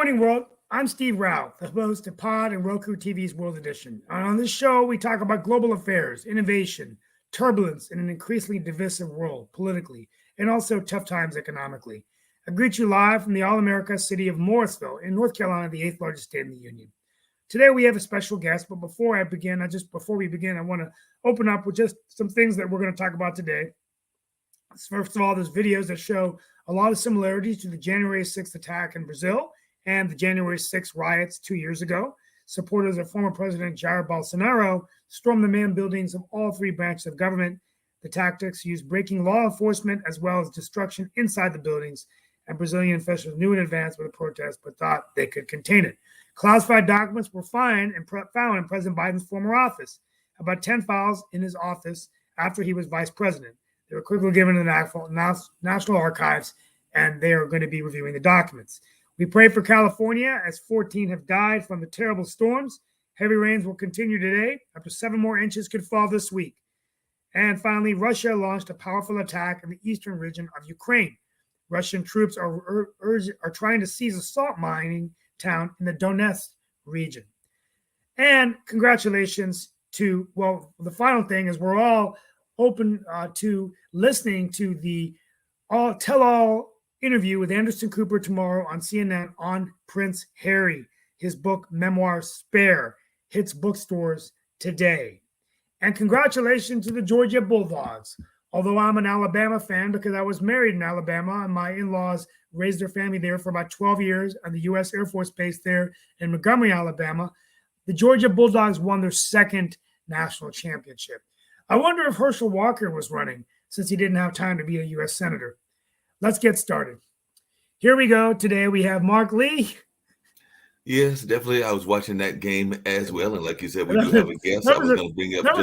morning, world. I'm Steve Rao, the host of Pod and Roku TV's World Edition. And on this show, we talk about global affairs, innovation, turbulence in an increasingly divisive world politically, and also tough times economically. I greet you live from the All-America city of Morrisville in North Carolina, the eighth largest state in the Union. Today, we have a special guest, but before we begin, I want to open up with just some things that we're going to talk about today. First of all, there's videos that show a lot of similarities to the January 6th attack in Brazil and the January 6th riots 2 years ago. Supporters of former President Jair Bolsonaro stormed the main buildings of all three branches of government. The tactics used breaking law enforcement as well as destruction inside the buildings, and Brazilian officials knew in advance of the protest but thought they could contain it. Classified documents were found in President Biden's former office, about 10 files in his office after he was vice president. They were quickly given to the National Archives, and they are going to be reviewing the documents. We pray for California as 14 have died from the terrible storms. Heavy rains will continue today. Up to 7 more inches could fall this week. And finally, Russia launched a powerful attack in the eastern region of Ukraine. Russian troops are trying to seize a salt mining town in the Donetsk region. And congratulations to, the final thing is we're all open to listening to the tell-all interview with Anderson Cooper tomorrow on CNN on Prince Harry. His book, Memoir Spare, hits bookstores today. And congratulations to the Georgia Bulldogs. Although I'm an Alabama fan because I was married in Alabama and my in-laws raised their family there for about 12 years on the U.S. Air Force Base there in Montgomery, Alabama, the Georgia Bulldogs won their second national championship. I wonder if Herschel Walker was running since he didn't have time to be a U.S. Senator. Let's get started. Here we go. Today we have Mark Lee. Yes, definitely. I was watching that game as well, and like you said, we do have a guest. I was going to bring up that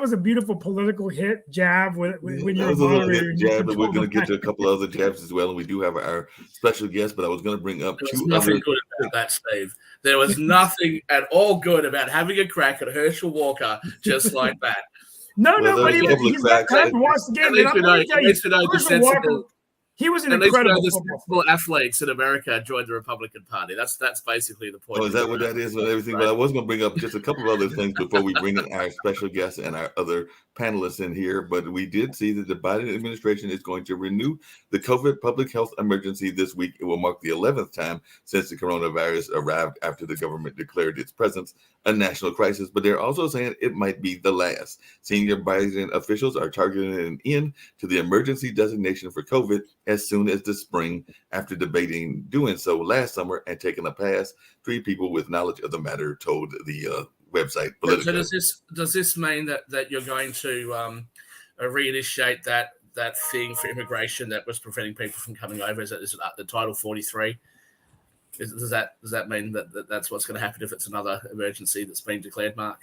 was a beautiful political hit jab when you were moderating. Jab, and we're going to get to a couple other jabs as well, and we do have our special guest. But I was going to bring up nothing good about that, Steve. There was nothing at all good about having a crack at Herschel Walker just like that. But he's got time to watch the game. Herschel Walker. He was an incredible football athletes in America joined the Republican Party. That's basically the point. Oh, is that what that is and everything? Right. But I was going to bring up just a couple of other things before we bring in our special guests and our other panelists in here. But we did see that the Biden administration is going to renew the COVID public health emergency this week. It will mark the 11th time since the coronavirus arrived after the government declared its presence a national crisis. But they're also saying it might be the last. Senior Biden officials are targeting an end to the emergency designation for COVID as soon as the spring, after debating doing so last summer and taking a pass. 3 people with knowledge of the matter told the website Politico. So does this mean that you're going to reinitiate that thing for immigration that was preventing people from coming over? Is it the Title 43? Does that mean that that's what's going to happen if it's another emergency that's been declared, Mark?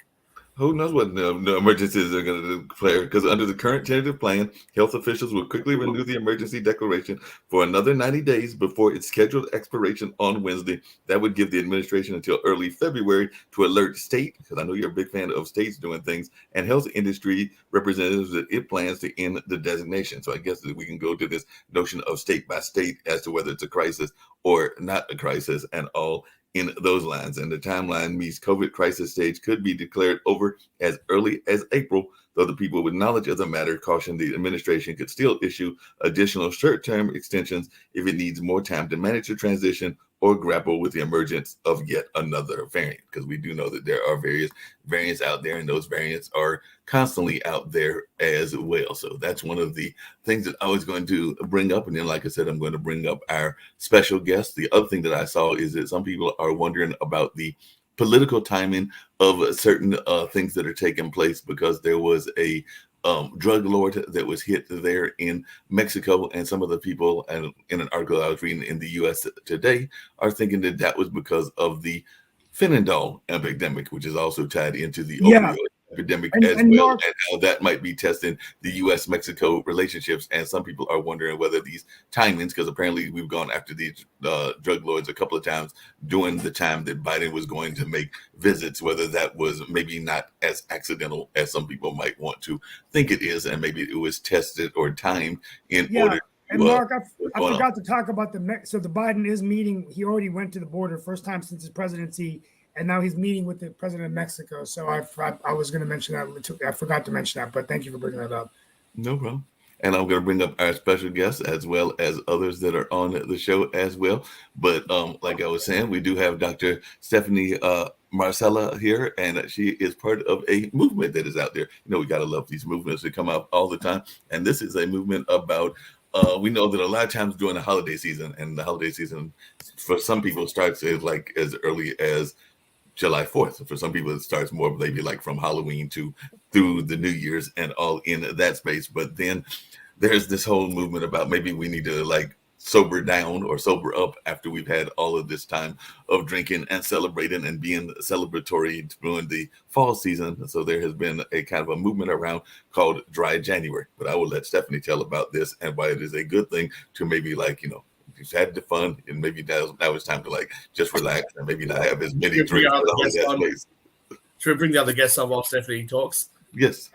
Who knows what the emergencies are going to declare? Because under the current tentative plan, health officials will quickly renew the emergency declaration for another 90 days before its scheduled expiration on Wednesday. That would give the administration until early February to alert state, because I know you're a big fan of states doing things, and health industry representatives that it plans to end the designation. So I guess that we can go to this notion of state by state as to whether it's a crisis or not a crisis and all in those lines. And the timeline means COVID crisis stage could be declared over as early as April, though the people with knowledge of the matter caution the administration could still issue additional short-term extensions if it needs more time to manage the transition or grapple with the emergence of yet another variant, because we do know that there are various variants out there, and those variants are constantly out there as well. So that's one of the things that I was going to bring up. And then, like I said, I'm going to bring up our special guest. The other thing that I saw is that some people are wondering about the political timing of certain things that are taking place, because there was a drug lord that was hit there in Mexico, and some of the people, and in an article I was reading in the U.S. Today, are thinking that was because of the fentanyl epidemic, which is also tied into the opioid epidemic as well, and how that might be testing the U.S.-Mexico relationships. And some people are wondering whether these timings, because apparently we've gone after these drug lords a couple of times during the time that Biden was going to make visits, whether that was maybe not as accidental as some people might want to think it is, and maybe it was tested or timed in order And Well, Mark, what's I going on? forgot to talk about so the Biden is meeting. He already went to the border first time since his presidency, and now he's meeting with the president of Mexico. So I was going to mention that. I forgot to mention that, but thank you for bringing that up. No problem. And I'm going to bring up our special guests as well as others that are on the show as well. But like I was saying, we do have Dr. Stephanie Marcella here, and she is part of a movement that is out there. You know, we got to love these movements that come out all the time. And this is a movement about, we know that a lot of times during the holiday season, and the holiday season for some people starts as early as July 4th. For some people, it starts more maybe like from Halloween to through the New Year's and all in that space. But then there's this whole movement about maybe we need to like sober down or sober up after we've had all of this time of drinking and celebrating and being celebratory during the fall season. So there has been a kind of a movement around called Dry January. But I will let Stephanie tell about this and why it is a good thing to maybe like, you know, just had the fun and maybe now it's time to like just relax and maybe not have as many Should we drinks. bring our guests on? Should we bring the other guests on while Stephanie talks? Yes.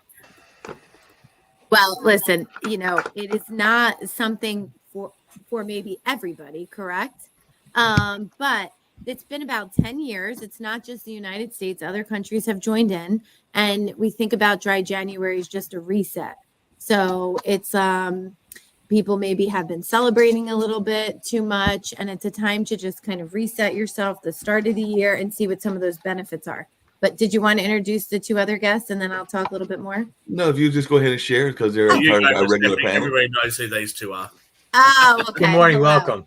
Well, listen, you know, it is not something for maybe everybody, correct? But it's been about 10 years. It's not just the United States. Other countries have joined in. And we think about Dry January as just a reset. So it's people maybe have been celebrating a little bit too much. And it's a time to just kind of reset yourself the start of the year and see what some of those benefits are. But did you want to introduce the two other guests and then I'll talk a little bit more? No, if you just go ahead and share because they're part of our regular panel. Everybody knows who these two are. Oh, okay. Good morning. Hello. Welcome.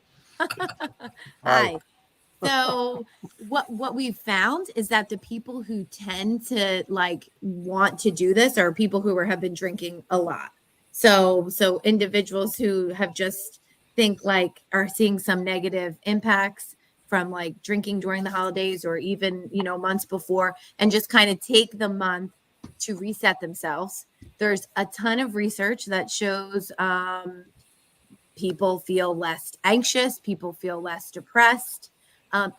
Hi. So what we've found is that the people who tend to like want to do this are people who have been drinking a lot. So individuals who have just think like are seeing some negative impacts from like drinking during the holidays or even, you know, months before and just kind of take the month to reset themselves. There's a ton of research that shows people feel less anxious, people feel less depressed.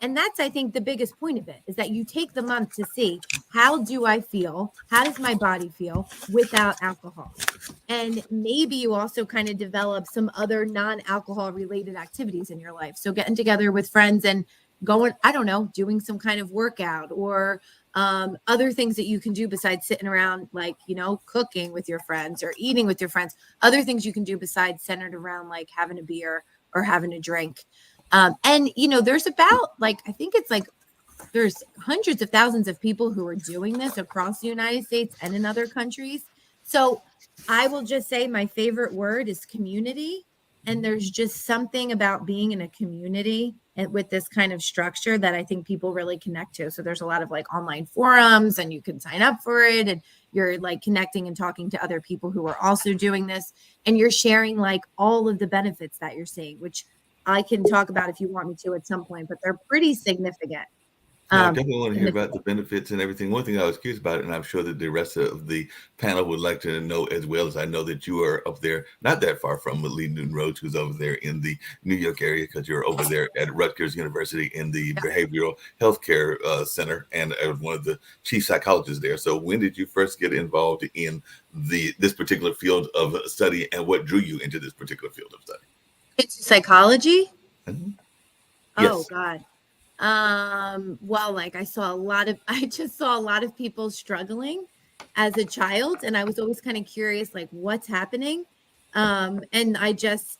And that's, I think, the biggest point of it is that you take the month to see how do I feel? How does my body feel without alcohol? And maybe you also kind of develop some other non-alcohol related activities in your life. So getting together with friends and going, I don't know, doing some kind of workout or other things that you can do besides sitting around, like, you know, cooking with your friends or eating with your friends, other things you can do besides centered around like having a beer or having a drink. And, you know, there's about like, I think it's like there's hundreds of thousands of people who are doing this across the United States and in other countries. So I will just say my favorite word is community. And there's just something about being in a community and with this kind of structure that I think people really connect to. So there's a lot of like online forums and you can sign up for it and you're like connecting and talking to other people who are also doing this. And you're sharing like all of the benefits that you're seeing, which I can talk about if you want me to at some point, but they're pretty significant. I definitely want to hear about the benefits and everything. One thing I was curious about, and I'm sure that the rest of the panel would like to know as well, as I know that you are up there, not that far from Lee Newton Rhodes, who's over there in the New York area, because you're over there at Rutgers University in the Behavioral Healthcare Center and one of the chief psychologists there. So when did you first get involved in this particular field of study, and what drew you into this particular field of study? It's psychology? Mm-hmm. Oh, Yes. God. Well, like I just saw a lot of people struggling as a child, and I was always kind of curious, like what's happening. And I just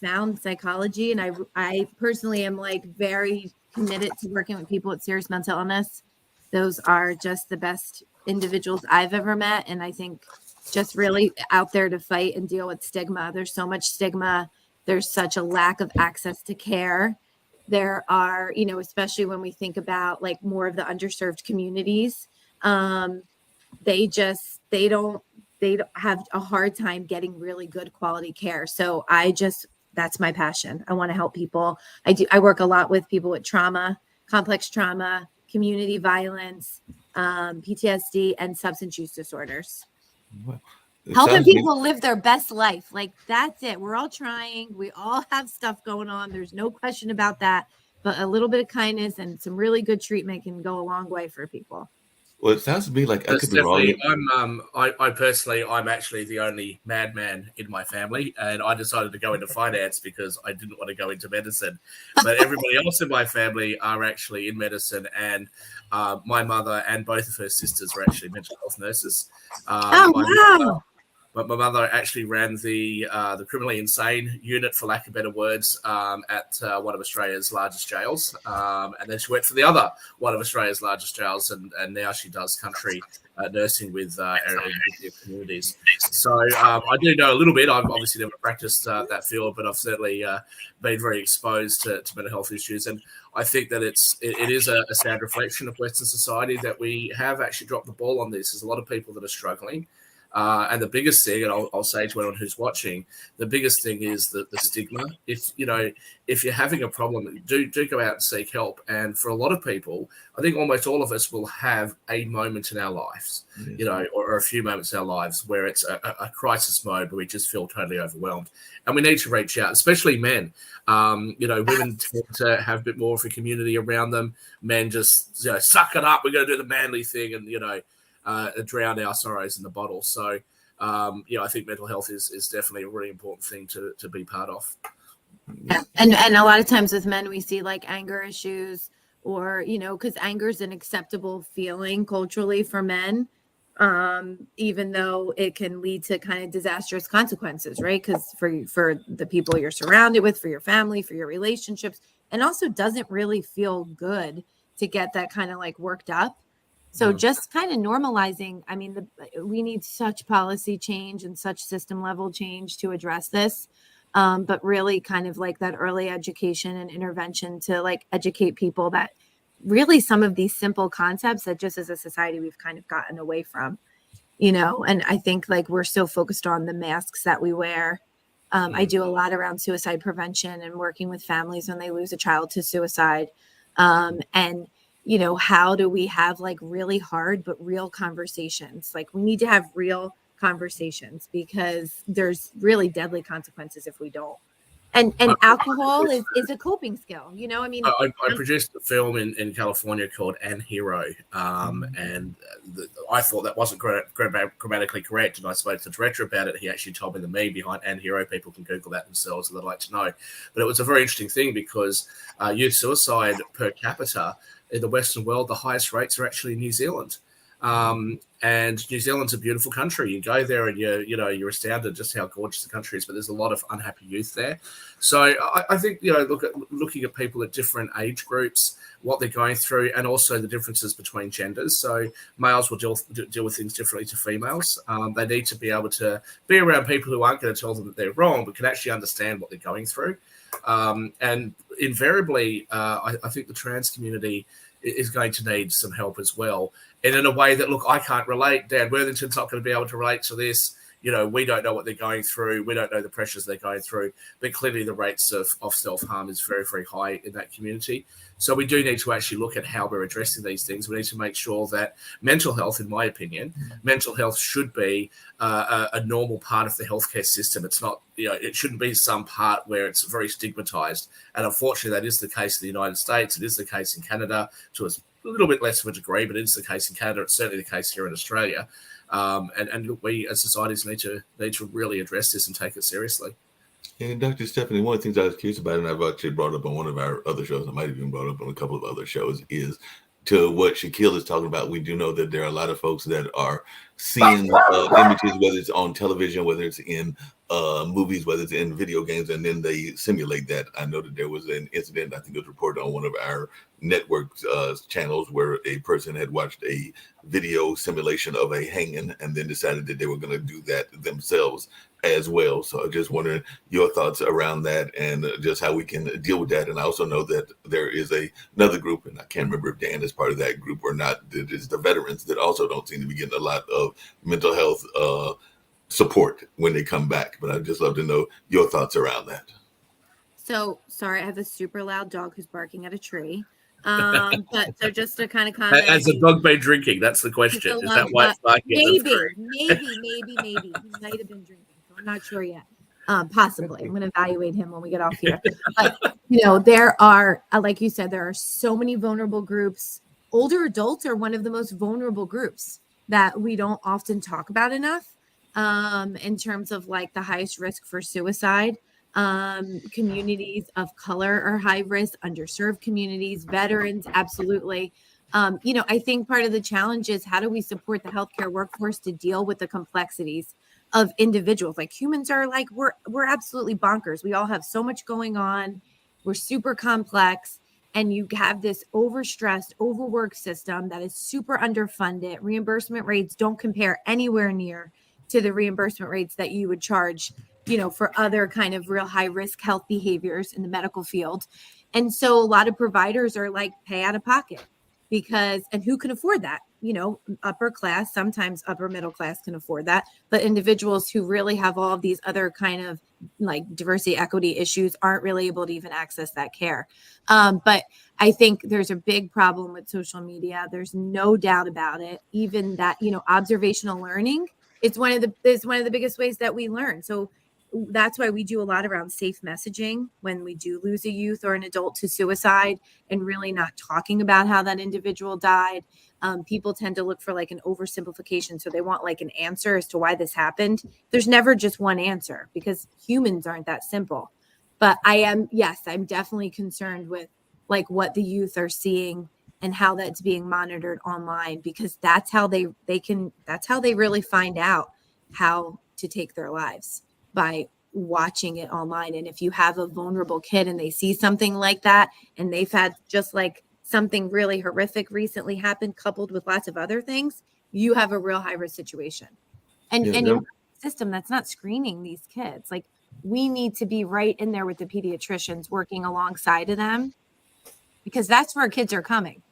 found psychology, and I personally am like very committed to working with people with serious mental illness. Those are just the best individuals I've ever met. And I think just really out there to fight and deal with stigma. There's so much stigma. There's such a lack of access to care. There are, you know, especially when we think about like more of the underserved communities, they don't have a hard time getting really good quality care. So that's my passion. I want to help people. I work a lot with people with trauma, complex trauma, community violence, PTSD, and substance use disorders. Well, Helping people live their best life. Like that's it. We're all trying. We all have stuff going on. There's no question about that. But a little bit of kindness and some really good treatment can go a long way for people. Well, it sounds to me like I That's could be wrong. definitely. I personally, I'm actually the only madman in my family, and I decided to go into finance because I didn't want to go into medicine. But everybody else in my family are actually in medicine, and my mother and both of her sisters were actually mental health nurses. Oh, wow. But my mother actually ran the criminally insane unit, for lack of better words, at one of Australia's largest jails, and then she went for the other one of Australia's largest jails, and now she does country nursing with communities. So I do know a little bit. I've obviously never practiced that field, but I've certainly been very exposed to mental health issues, and I think that it is a sad reflection of Western society that we have actually dropped the ball on this. There's a lot of people that are struggling. And the biggest thing, and I'll say to anyone who's watching, the biggest thing is the stigma. If you're having a problem, do go out and seek help. And for a lot of people, I think almost all of us will have a moment in our lives, or a few moments in our lives where it's a crisis mode where we just feel totally overwhelmed, and we need to reach out, especially men. Women tend to have a bit more of a community around them. Men just suck it up. We're going to do the manly thing, and drown our sorrows in the bottle. So, I think mental health is definitely a really important thing to be part of. Yeah. And a lot of times with men, we see like anger issues, or, because anger is an acceptable feeling culturally for men, even though it can lead to kind of disastrous consequences, right? Because for the people you're surrounded with, for your family, for your relationships, and also doesn't really feel good to get that kind of like worked up. So just kind of normalizing, I mean, we need such policy change and such system level change to address this. But really kind of like that early education and intervention to like educate people that really some of these simple concepts that just as a society we've kind of gotten away from, and I think like we're so focused on the masks that we wear. I do a lot around suicide prevention and working with families when they lose a child to suicide. And how do we have like really hard but real conversations? Like we need to have real conversations because there's really deadly consequences if we don't. And alcohol is a coping skill, I produced a film in California called Anhero, and I thought that wasn't grammatically correct, and I spoke to the director about it. He actually told me the meme behind Anhero. People can Google that themselves if they'd like to know. But it was a very interesting thing because youth suicide per capita in the Western world, the highest rates are actually in New Zealand. And New Zealand's a beautiful country. You go there and you're astounded just how gorgeous the country is, but there's a lot of unhappy youth there. So I think, looking at people at different age groups, what they're going through, and also the differences between genders. So males will deal with things differently to females. They need to be able to be around people who aren't going to tell them that they're wrong, but can actually understand what they're going through. And invariably, I think the trans community is going to need some help as well. And in a way that, look, I can't relate. Dan Worthington's not going to be able to relate to this. We don't know what they're going through. We don't know the pressures they're going through. But clearly the rates of self-harm is very, very high in that community. So we do need to actually look at how we're addressing these things. We need to make sure that mental health, in my opinion, mental health should be a normal part of the healthcare system. It's not, it shouldn't be some part where it's very stigmatized. And unfortunately, that is the case in the United States. It is the case in Canada to a little bit less of a degree, but it is the case in Canada. It's certainly the case here in Australia. And look, we as societies need to really address this and take it seriously. And Dr. Stephanie, one of the things I was curious about, and I've actually brought up on one of our other shows, I might have even brought up on a couple of other shows, is to what Shaquille is talking about. We do know that there are a lot of folks that are seeing images, whether it's on television, whether it's in movies, whether it's in video games, and then they simulate that. I know that there was an incident, I think it was reported on one of our network channels, where a person had watched a video simulation of a hanging and then decided that they were going to do that themselves as well. So I just wondering your thoughts around that and just how we can deal with that. And I also know that there is another group, and I can't remember if Dan is part of that group or not, that is the veterans that also don't seem to be getting a lot of mental health support when they come back. But I'd just love to know your thoughts around that. So sorry, I have a super loud dog who's barking at a tree. But so just to kind of comment, has the dog been drinking? That's the question. Is that why it's barking? Maybe he might have been drinking. So I'm not sure yet. Possibly. I'm going to evaluate him when we get off here. But there are, like you said, there are so many vulnerable groups older adults are one of the most vulnerable groups that we don't often talk about enough, in terms of like the highest risk for suicide. Communities of color are high risk, underserved communities, veterans, absolutely. I think part of the challenge is how do we support the healthcare workforce to deal with the complexities of individuals? Like humans are like, we're absolutely bonkers. We all have so much going on. We're super complex. And you have this overstressed, overworked system that is super underfunded. Reimbursement rates don't compare anywhere near to the reimbursement rates that you would charge, for other kind of real high risk health behaviors in the medical field. And so a lot of providers are like, pay out of pocket and who can afford that? Upper class, sometimes upper middle class can afford that, but individuals who really have all of these other kind of like diversity, equity issues aren't really able to even access that care. But I think there's a big problem with social media. There's no doubt about it. Even that, observational learning, it's one of the biggest ways that we learn. So that's why we do a lot around safe messaging when we do lose a youth or an adult to suicide, and really not talking about how that individual died. People tend to look for like an oversimplification. So they want like an answer as to why this happened. There's never just one answer because humans aren't that simple. But I'm definitely concerned with like what the youth are seeing and how that's being monitored online, because that's how they really find out how to take their lives, by watching it online. And if you have a vulnerable kid and they see something like that, and they've had just like something really horrific recently happened, coupled with lots of other things, you have a real high risk situation. And you have a system that's not screening these kids. Like, we need to be right in there with the pediatricians working alongside of them, because that's where kids are coming.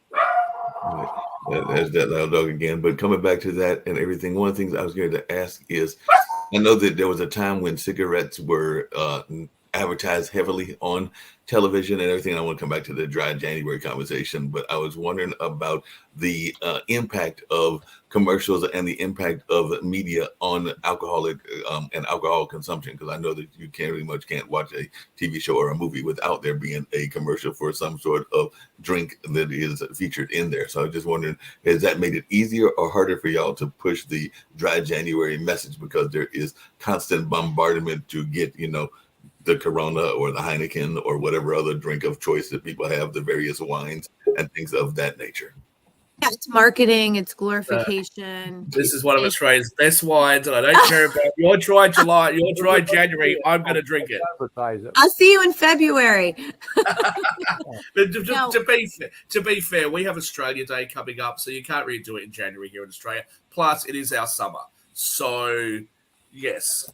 There's that loud dog again. But coming back to that and everything, one of the things I was going to ask is, I know that there was a time when cigarettes were advertised heavily on television and everything. I want to come back to the dry January conversation, but I was wondering about the impact of commercials and the impact of media on alcoholic and alcohol consumption, because I know that you can't watch a TV show or a movie without there being a commercial for some sort of drink that is featured in there. So I was just wondering, has that made it easier or harder for y'all to push the dry January message, because there is constant bombardment to get, the Corona or the Heineken or whatever other drink of choice that people have, the various wines and things of that nature? Yeah, it's marketing, it's glorification. This is one of Australia's best wines, and I don't care about your dry July, your dry January. I'm going to drink it. I'll see you in February. But to be fair, we have Australia Day coming up, so you can't really do it in January here in Australia. Plus, it is our summer, so yes.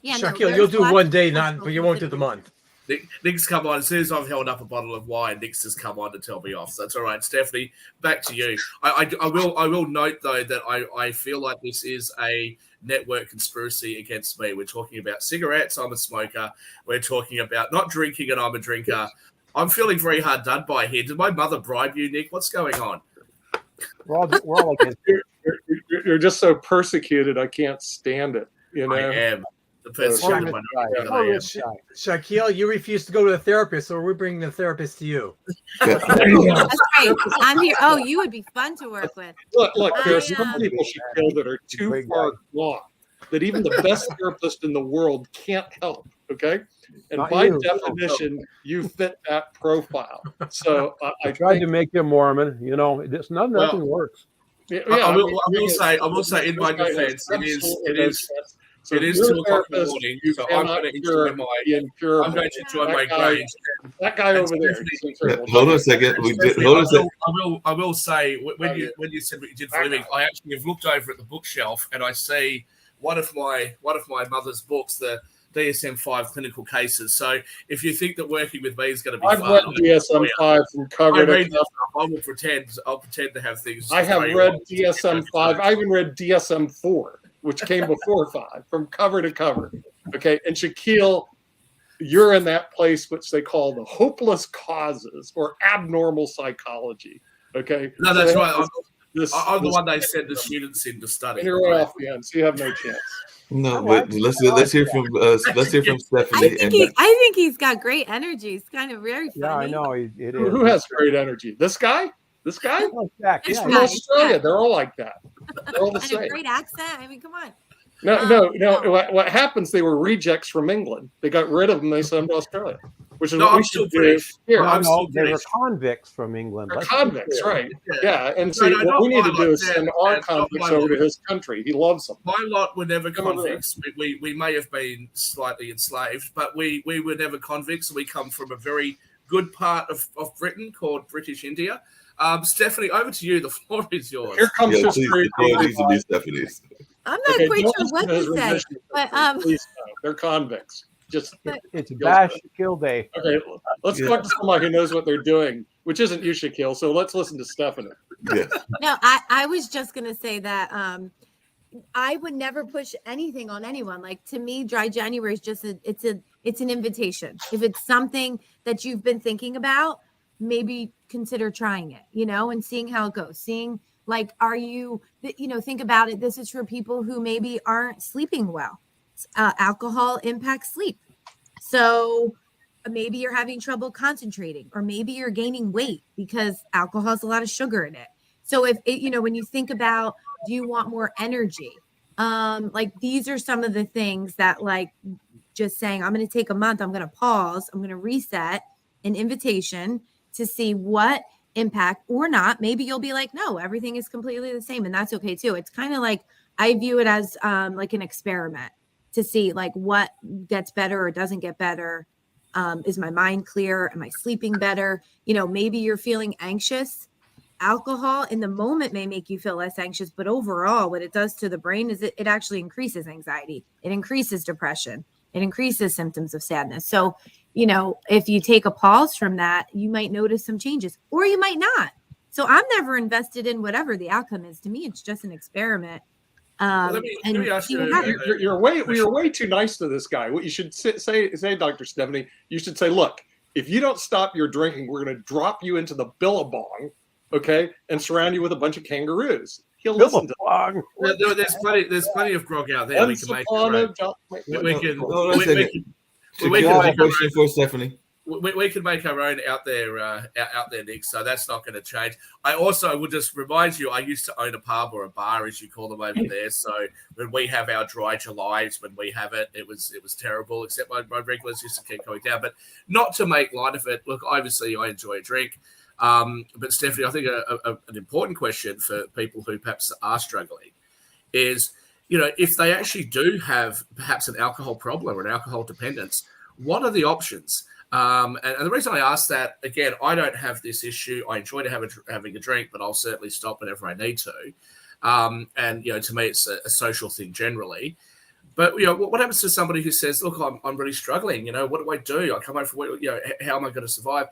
Yeah, Shaquille, you'll do one day, but you won't do the month. Nick's come on. As soon as I've held up a bottle of wine, Nick's has come on to tell me off. So that's all right. Stephanie, back to you. I will note, though, that I feel like this is a network conspiracy against me. We're talking about cigarettes. I'm a smoker. We're talking about not drinking, and I'm a drinker. I'm feeling very hard done by here. Did my mother bribe you, Nick? What's going on? We're all against you're just so persecuted. I can't stand it. I am. The person Shaquille, you refuse to go to a therapist, so we're bringing the therapist to you. That's great. I'm here. Oh, you would be fun to work with. Look, there are some people, Shaquille, that are too far gone, that even the best therapist in the world can't help, okay? And Not by you. definition, you fit that profile. So I tried to make you a Mormon. Nothing works. I will say in my defense, it is 2 o'clock in the morning, so I'm going to enjoy my grades. That guy over there. Hold on a second. I will say, when you said what you did for a living, I actually have looked over at the bookshelf and I see one of my mother's books, the DSM-5 clinical cases. So if you think that working with me is going to be I've fun, read DSM-5 from cover to cover. I'll pretend to have things. I have read DSM-5. I even read DSM-4, which came before 5, from cover to cover. Okay, and Shaquille, you're in that place which they call the hopeless causes or abnormal psychology. Okay, no, that's right. I'm the one they send the students in to study. And you're off the end, so you have no chance. No, but let's hear from Stephanie. I think he's got great energy. He's kind of very funny. Yeah, I know. It is. Who has great energy? This guy? This guy? Oh, Jack, He's yeah, from yeah. Australia. They're all like that. They're all the And a same. great accent. I mean, come on. No. No. What happens? They were rejects from England. They got rid of them. They sent them to Australia, which is No, what we I'm still should do British. here. No, I'm no, still they were British. convicts from England. They're Let's be convicts, clear. right? Yeah, and see, No, what not we need to my do lot, is send Dan, our Dan, not convicts my over to lot. his country. He loves them. My lot were never Come over there. convicts. We may have been slightly enslaved, but we were never convicts. We come from a very good part of Britain called British India. Stephanie, over to you. The floor is yours. Here comes Yeah, his please, three. the floor needs to be Stephanie's. I'm not Okay, quite don't sure listen what to his to say. rendition. But Please, no. They're convicts. Just It's Bash Kill Day. okay. Let's talk to somebody who knows what they're doing, which isn't you, Shaquille. So let's listen to Stephanie. Yeah. no, I was just gonna say that I would never push anything on anyone. Like, to me, Dry January is just it's an invitation. If it's something that you've been thinking about, maybe consider trying it, and seeing how it goes. Seeing, like, are you, think about it. This is for people who maybe aren't sleeping well. Alcohol impacts sleep. So maybe you're having trouble concentrating, or maybe you're gaining weight because alcohol has a lot of sugar in it. So if it, when you think about, do you want more energy? Like, these are some of the things that, like, just saying, I'm going to take a month, I'm going to pause, I'm going to reset, an invitation to see what impact or not. Maybe you'll be like, no, everything is completely the same. And that's okay too. It's kind of like, I view it as like an experiment to see, like, what gets better or doesn't get better. Is my mind clear? Am I sleeping better? Maybe you're feeling anxious. Alcohol in the moment may make you feel less anxious, but overall, what it does to the brain is it actually increases anxiety. It increases depression. It increases symptoms of sadness. So, if you take a pause from that, you might notice some changes, or you might not. So I'm never invested in whatever the outcome is. To me, it's just an experiment. Let me ask see what you- happens. You're way too nice to this guy. What you should say, Dr. Stephanie, you should say, look, if you don't stop your drinking, we're going to drop you into the Billabong, okay, and surround you with a bunch of kangaroos. He'll listen to Billabong. There's plenty of grog out there. We can make Once upon a it. We can. Hold on a we second. can- Shaquille, we can I have a make our question for Stephanie. we can make our own out there, Nick. So that's not going to change. I also would just remind you, I used to own a pub or a bar, as you call them over there. So when we have our dry Julys, when we have it, it was terrible. Except my regulars used to keep going down. But not to make light of it. Look, obviously, I enjoy a drink. But Stephanie, I think an important question for people who perhaps are struggling is, if they actually do have perhaps an alcohol problem or an alcohol dependence, what are the options? And the reason I ask that, again, I don't have this issue. I enjoy having a drink, but I'll certainly stop whenever I need to. And to me, it's a social thing generally. But what happens to somebody who says, "Look, I'm really struggling. What do I do? I come home from work. How am I going to survive?"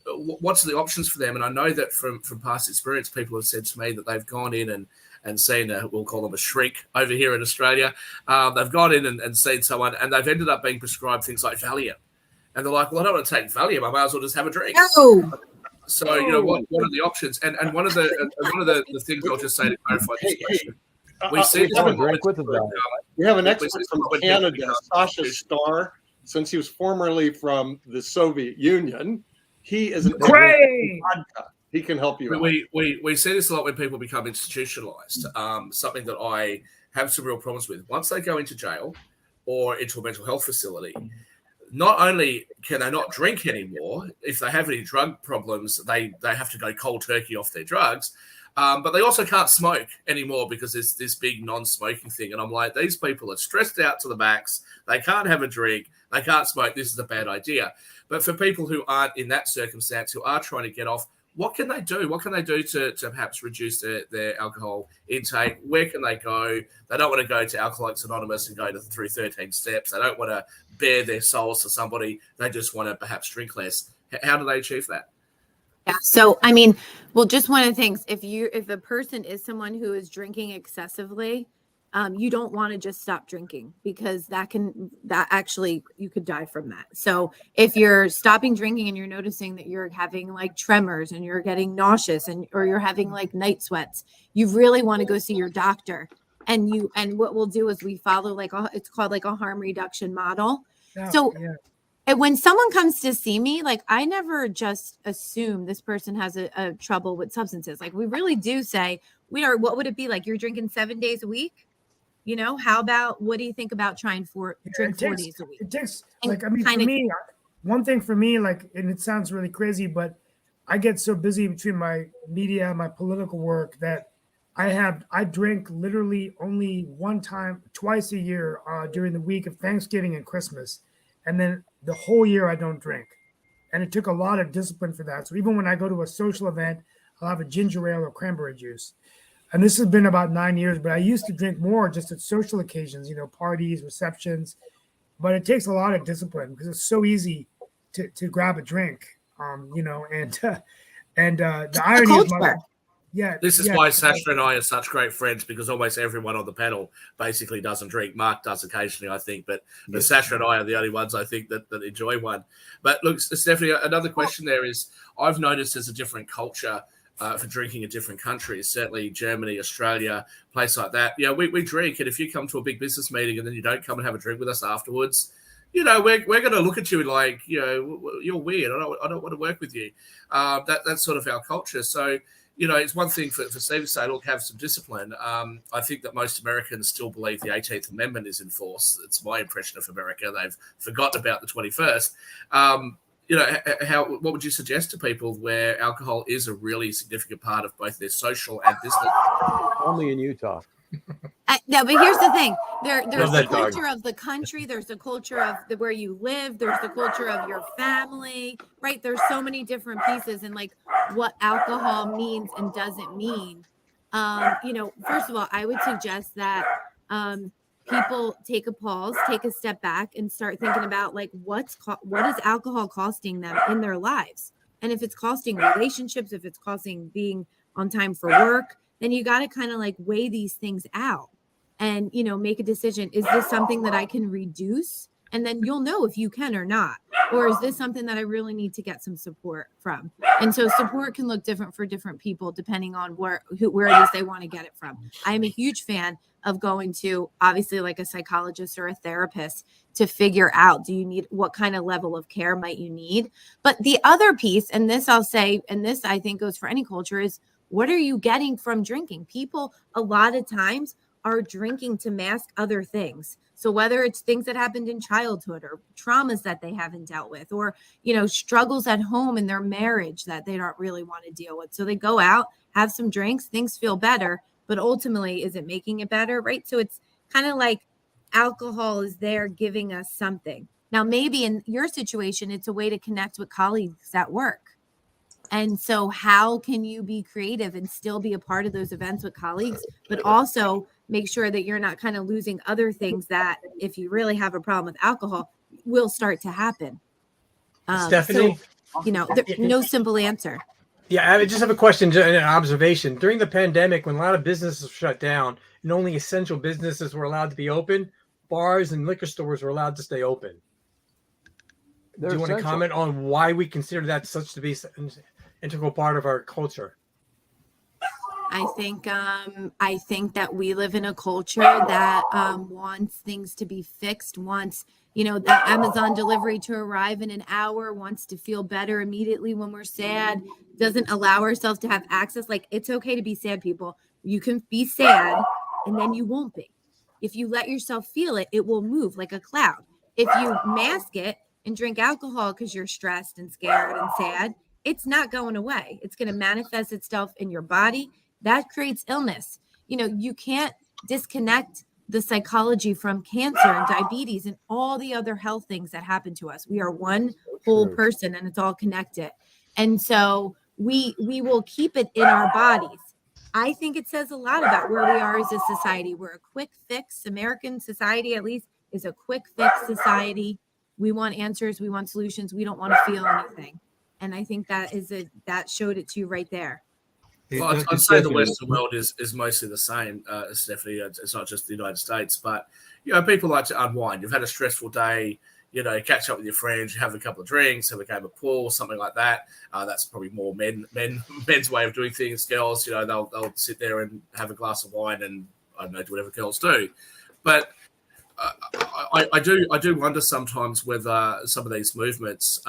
What's the options for them? And I know that from past experience, people have said to me that they've gone in and seen we'll call them a shrink over here in Australia. They've gone in and seen someone, and they've ended up being prescribed things like Valium. And they're like, well, I don't want to take Valium. I might as well just have a drink. No. So, what are the options? And one of the things I'll just say to clarify this question. We see this have a when- drink with the Valium. We have an We expert see from when people Canada, become Sasha professional. Starr, since he was formerly from the Soviet Union. He is an Great. vodka. He can help you out. We see this a lot when people become institutionalized. Something that I have some real problems with. Once they go into jail or into a mental health facility, not only can they not drink anymore, if they have any drug problems, they have to go cold turkey off their drugs. But they also can't smoke anymore because there's this big non-smoking thing. And I'm like, these people are stressed out to the max. They can't have a drink. They can't smoke. This is a bad idea. But for people who aren't in that circumstance, who are trying to get off, what can they do? What can they do to perhaps reduce their alcohol intake? Where can they go? They don't want to go to Alcoholics Anonymous and go through 13 steps. They don't want to bare their souls to somebody. They just want to perhaps drink less. How do they achieve that? Yeah. So, just one of the things, if a person is someone who is drinking excessively, you don't want to just stop drinking, because that actually, you could die from that. So if you're stopping drinking and you're noticing that you're having like tremors and you're getting nauseous or you're having like night sweats, you really want to go see your doctor. And what we'll do is we follow it's called like a harm reduction model. Yeah, So yeah. And when someone comes to see me, like I never just assume this person has a trouble with substances. Like we really do say, what would it be like? You're drinking 7 days a week? You know, how about, what do you think about trying drink 4 days a week? It takes, And like, I mean, for kinda- me, one thing for me, like, and it sounds really crazy, but I get so busy between my media, my political work, that I drink literally only twice a year during the week of Thanksgiving and Christmas. And then the whole year I don't drink. And it took a lot of discipline for that. So even when I go to a social event, I'll have a ginger ale or cranberry juice. And this has been about 9 years, but I used to drink more just at social occasions, parties, receptions. But it takes a lot of discipline because it's so easy to grab a drink, and the irony is, This is why Sasha and I are such great friends, because almost everyone on the panel basically doesn't drink. Mark does occasionally, I think, but Sasha and I are the only ones, I think, that enjoy one. But look, Stephanie, another question there is, I've noticed there's a different culture for drinking in different countries, certainly Germany, Australia, place like that. We drink, and if you come to a big business meeting and then you don't come and have a drink with us afterwards, we're going to look at you like, you're weird. I don't want to work with you. That's sort of our culture. So, it's one thing for Steve to say, look, have some discipline. I think that most Americans still believe the 18th Amendment is in force. It's my impression of America. They've forgotten about the 21st. What would you suggest to people where alcohol is a really significant part of both their social and business? Only in Utah. No, but here's the thing. There's Love the that dog. culture of the country. There's the culture of where you live. There's the culture of your family, right? There's so many different pieces, and like what alcohol means and doesn't mean. First of all, I would suggest that people take a pause, take a step back, and start thinking about like what is alcohol costing them in their lives. And if it's costing relationships, if it's costing being on time for work, then you got to kind of like weigh these things out and, make a decision. Is this something that I can reduce? And then you'll know if you can or not. Or is this something that I really need to get some support from? And so support can look different for different people depending on where it is they want to get it from. I am a huge fan of going to, obviously, like a psychologist or a therapist to figure out, what kind of level of care might you need? But the other piece, and this I'll say, and this I think goes for any culture, is what are you getting from drinking? People a lot of times are drinking to mask other things. So whether it's things that happened in childhood or traumas that they haven't dealt with, or, struggles at home in their marriage that they don't really want to deal with. So they go out, have some drinks, things feel better, but ultimately, is it making it better? Right. So it's kind of like alcohol is there giving us something. Now, maybe in your situation, it's a way to connect with colleagues at work. And so how can you be creative and still be a part of those events with colleagues, but also make sure that you're not kind of losing other things that, if you really have a problem with alcohol, will start to happen. Stephanie? No simple answer. Yeah, I just have a question and an observation. During the pandemic, when a lot of businesses were shut down and only essential businesses were allowed to be open, bars and liquor stores were allowed to stay open. They're Do you want to essential. comment on why we consider that such to be an integral part of our culture? I think that we live in a culture that wants things to be fixed, wants that Amazon delivery to arrive in an hour, wants to feel better immediately when we're sad, doesn't allow ourselves to have access. Like, it's okay to be sad, people. You can be sad and then you won't be. If you let yourself feel it, it will move like a cloud. If you mask it and drink alcohol because you're stressed and scared and sad, it's not going away. It's going to manifest itself in your body. That creates illness. You can't disconnect the psychology from cancer and diabetes and all the other health things that happen to us. We are one whole person and it's all connected. And so we will keep it in our bodies. I think it says a lot about where we are as a society. We're a quick fix. American society, at least, is a quick fix society. We want answers. We want solutions. We don't want to feel anything. And I think that showed it to you right there. Well, I'd say the Western world is mostly the same, Stephanie. It's not just the United States, but people like to unwind. You've had a stressful day, catch up with your friends, you have a couple of drinks, have a game of pool, something like that. That's probably more men's way of doing things. Girls, they'll sit there and have a glass of wine and, I don't know, do whatever girls do. But I do wonder sometimes whether some of these movements,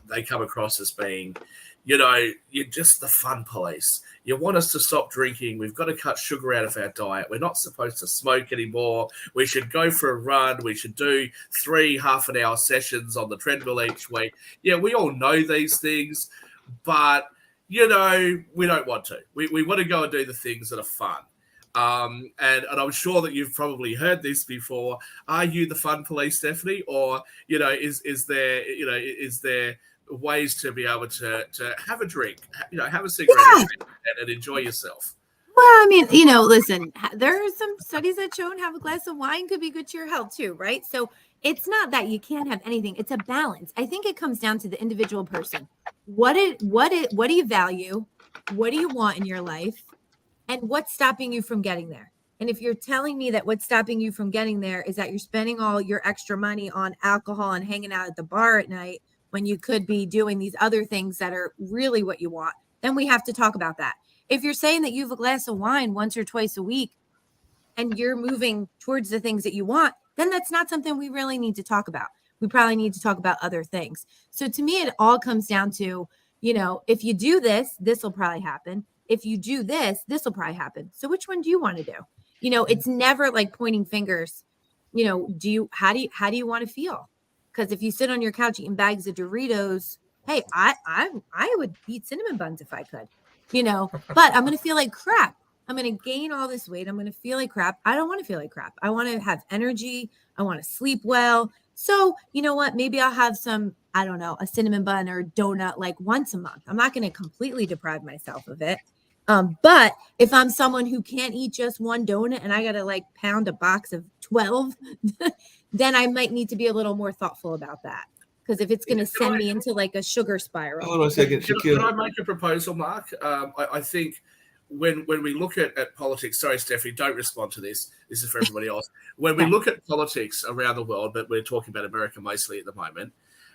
they come across as being, you're just the fun police. You want us to stop drinking. We've got to cut sugar out of our diet. We're not supposed to smoke anymore. We should go for a run. We should do 3 half-an-hour sessions on the treadmill each week. Yeah, we all know these things, but, we don't want to. We want to go and do the things that are fun. And I'm sure that you've probably heard this before. Are you the fun police, Stephanie? Or, is there ways to be able to have a drink, have a cigarette and enjoy yourself? Well, I mean, listen, there are some studies that show have a glass of wine could be good to your health too, right? So it's not that you can't have anything. It's a balance. I think it comes down to the individual person. What do you value? What do you want in your life? And what's stopping you from getting there? And if you're telling me that what's stopping you from getting there is that you're spending all your extra money on alcohol and hanging out at the bar at night when you could be doing these other things that are really what you want, then we have to talk about that. If you're saying that you have a glass of wine once or twice a week and you're moving towards the things that you want, then that's not something we really need to talk about. We probably need to talk about other things. So to me, it all comes down to, if you do this, this will probably happen. If you do this, this will probably happen. So which one do you want to do? It's never like pointing fingers. How do you want to feel? Because if you sit on your couch eating bags of Doritos, hey, I would eat cinnamon buns if I could, but I'm going to feel like crap. I'm going to gain all this weight. I'm going to feel like crap. I don't want to feel like crap. I want to have energy. I want to sleep well. So you know what? Maybe I'll have some, I don't know, a cinnamon bun or donut like once a month. I'm not going to completely deprive myself of it. But if I'm someone who can't eat just one donut and I got to like pound a box of 12, then I might need to be a little more thoughtful about that. Because if it's going to send me into like a sugar spiral. Hold on a second. Can I make a proposal, Mark? I think when we look at politics, sorry, Stephanie, don't respond to this. This is for everybody else. When we look at politics around the world, but we're talking about America mostly at the moment,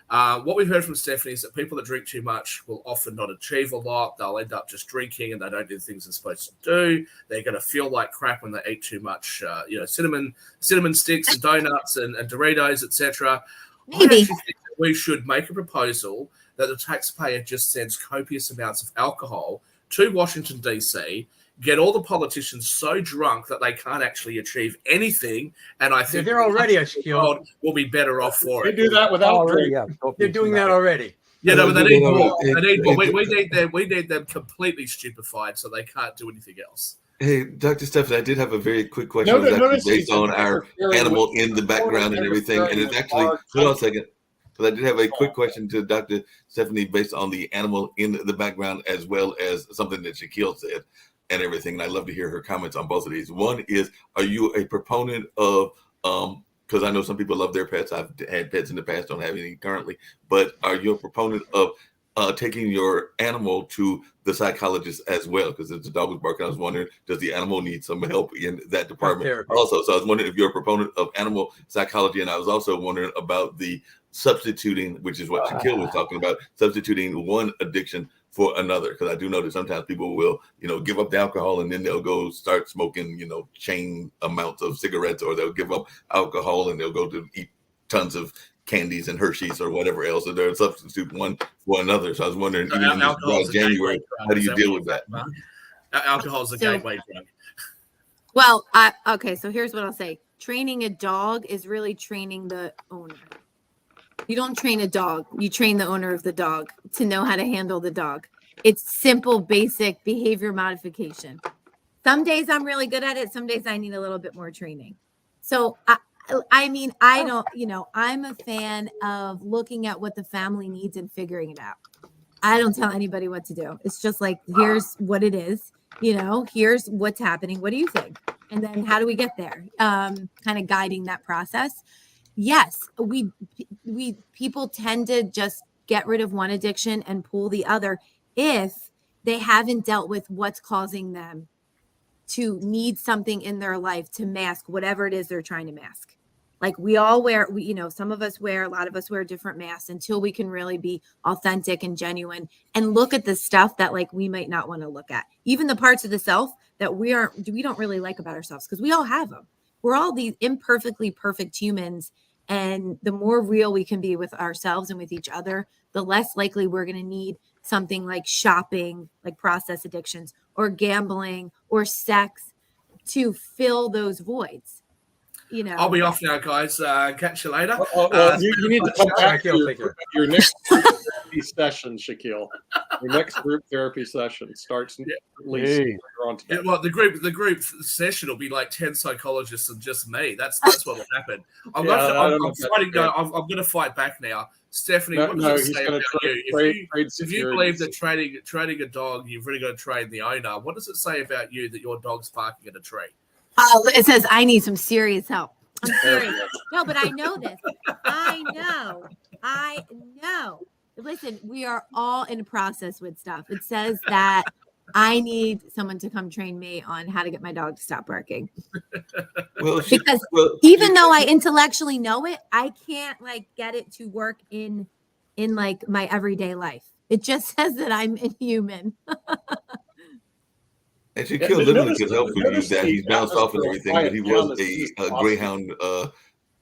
what we've heard from Stephanie is that people that drink too much will often not achieve a lot. They'll end up just drinking and they don't do the things they're supposed to do. They're going to feel like crap when they eat too much, cinnamon sticks and donuts and Doritos, etc. I actually think that we should make a proposal that the taxpayer just sends copious amounts of alcohol to Washington, D.C., get all the politicians so drunk that they can't actually achieve anything. And I think they're already will be better off for They it. do that without Already, drinking. yeah. They're doing that already. Yeah, no, but they need more. Hey, They need more. hey, We need them completely stupefied so they can't do anything else. Hey, Dr. Stephanie, I did have a very quick question. Notice It was actually he's based on our interfering animal with- in the background and everything. And it's actually, hold on a second. Because I did have a quick question to Dr. Stephanie based on the animal in the background as well as something that Shaquille said and everything. And I'd love to hear her comments on both of these. One is, are you a proponent of, because I know some people love their pets. I've had pets in the past, don't have any currently. But are you a proponent of taking your animal to the psychologist as well? Because if the dog was barking, I was wondering, does the animal need some help in that department Therapy. also? So I was wondering if you're a proponent of animal psychology. And I was also wondering about the substituting, which is what Shaquille was talking about, substituting one addiction for another. Because I do know that sometimes people will, give up the alcohol and then they'll go start smoking, chain amounts of cigarettes, or they'll give up alcohol and they'll go to eat tons of candies and Hershey's or whatever else, and they'll substitute one for another. So I was wondering, even in this dry January, how do you deal with that? Alcohol is a gateway drug. Well, okay, so here's what I'll say. Training a dog is really training the owner. You don't train a dog. You train the owner of the dog to know how to handle the dog. It's simple, basic behavior modification. Some days I'm really good at it. Some days I need a little bit more training. So I mean, I don't, I'm a fan of looking at what the family needs and figuring it out. I don't tell anybody what to do. It's just like, here's what it is, here's what's happening. What do you think? And then how do we get there? Kind of guiding that process. Yes, people tend to just get rid of one addiction and pull the other if they haven't dealt with what's causing them to need something in their life to mask whatever it is they're trying to mask. Like we all wear, some of us wear, a lot of us wear different masks until we can really be authentic and genuine and look at the stuff that like we might not want to look at. Even the parts of the self that we don't really like about ourselves, because we all have them. we're all these imperfectly perfect humans. And the more real we can be with ourselves and with each other, the less likely we're going to need something like shopping, like process addictions, or gambling, or sex to fill those voids. You know, I'll be off now, guys. Catch you later. You need to come back Shaquille, to take care. your next group therapy session, Shaquille. Your next group therapy session starts at least Hey. later on Yeah, today. well, the group session will be like 10 psychologists and just me. That's what will happen. I'm Yeah, I don't know I'm if that's fighting. good. I'm going to fight back now, Stephanie. No, what does no, it he's say going about to you? trade If you believe securities. that trading a dog, you've really got to train the owner. What does it say about you that your dog's barking at a tree? oh, it says I need some serious help. I'm There serious. we go. No, but I know this. I know. Listen, we are all in a process with stuff. It says that I need someone to come train me on how to get my dog to stop barking. Well, Because even though I intellectually know it, I can't like get it to work in like my everyday life. It just says that I'm inhuman. and Shaquille Yeah, literally notice- could help with you notice that the he's bounced off and atmosphere everything, but he quiet down was as soon as a possible. greyhound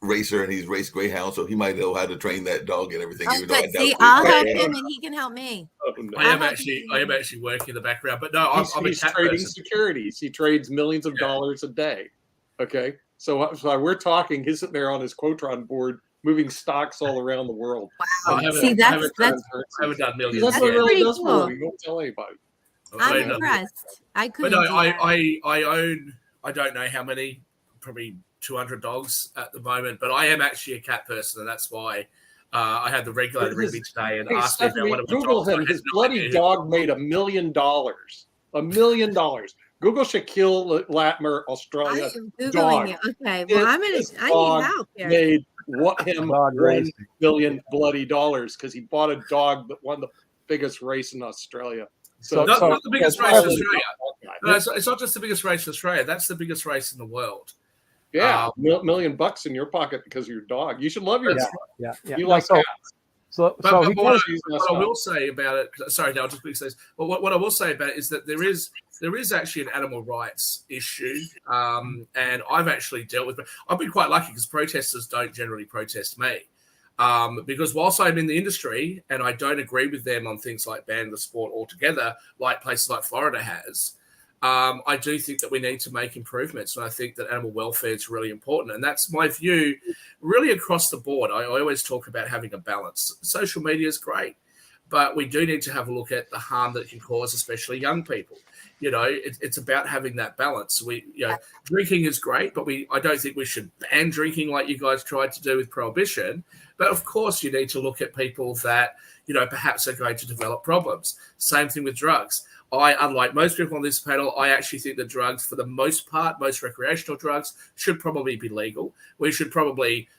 racer and he's raced greyhound, so he might know how to train that dog and everything. Oh, even though I good. doubt See, he I'll can. help him and he can help me. Oh, no. I am have actually working in the background, but no, I'm a He's cat trading person. securities. He trades millions of dollars a day. Okay, so we're talking. He's sitting there on his Quotron board, moving stocks all around the world. I haven't- See, I that's haven't that's I haven't done millions. That's yet. what really pretty does cool. for you. Don't tell anybody. I'm I know. impressed. I But couldn't no, do that. I own, I don't know how many, probably 200 dogs at the moment, but I am actually a cat person, and that's why I had the regulator ring me today and Hey, asked me about Stephanie, one of the Google dogs. I him. had His no bloody idea. dog made $1 million. $1 million. Google Shaquille Latimer, I Australia. am Googling dog. you. Okay. Well, This I dog need help here. Made what him Dog $1 racing. billion bloody dollars because he bought a dog that won the biggest race in Australia. So- Not the biggest race in Australia- Australia. No, it's not just the biggest race in Australia. That's the biggest race in the world. Yeah, $1 million in your pocket because of your dog. You should love your dog. Yeah. You No, like so, cats. so But he what, does. what I will say about it, sorry, no, I'll just quickly say this. But what I will say about it is that there is actually an animal rights issue, and I've actually dealt with. I've been quite lucky because protesters don't generally protest me, because whilst I'm in the industry and I don't agree with them on things like banning the sport altogether, like places like Florida has. I do think that we need to make improvements, and I think that animal welfare is really important. And that's my view really across the board. I always talk about having a balance. Social media is great, but we do need to have a look at the harm that it can cause, especially young people. You know, it's about having that balance. Drinking is great, but I don't think we should ban drinking like you guys tried to do with prohibition. But of course, you need to look at people that, perhaps are going to develop problems. Same thing with drugs. Unlike most people on this panel, I actually think that drugs, for the most part, most recreational drugs, should probably be legal. We should probably,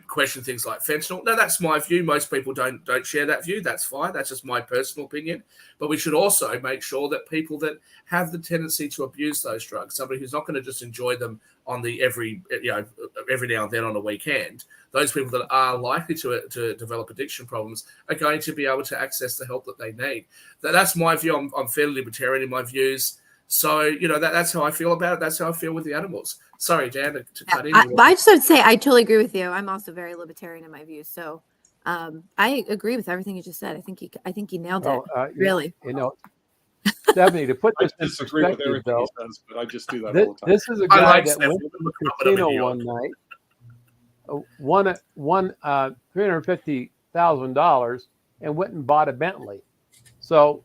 question things like fentanyl. Now, that's my view. Most people don't share that view. That's fine. That's just my personal opinion. But we should also make sure that people that have the tendency to abuse those drugs, somebody who's not going to just enjoy them on the every now and then on a weekend, those people that are likely to develop addiction problems are going to be able to access the help that they need. That's my view. I'm fairly libertarian in my views. So, that's how I feel about it. That's how I feel with the animals. Sorry, Dan, to cut in. I just would say I totally agree with you. I'm also very libertarian in my views. So I agree with everything you just said. I think you nailed it. Really. Stephanie, to put I this in disagree with perspective, everything though, he says, but I just do that this, all the time. this is a I guy like that Stephanie. went to Look the up at him in casino New one York. night, won $350,000 and went and bought a Bentley. So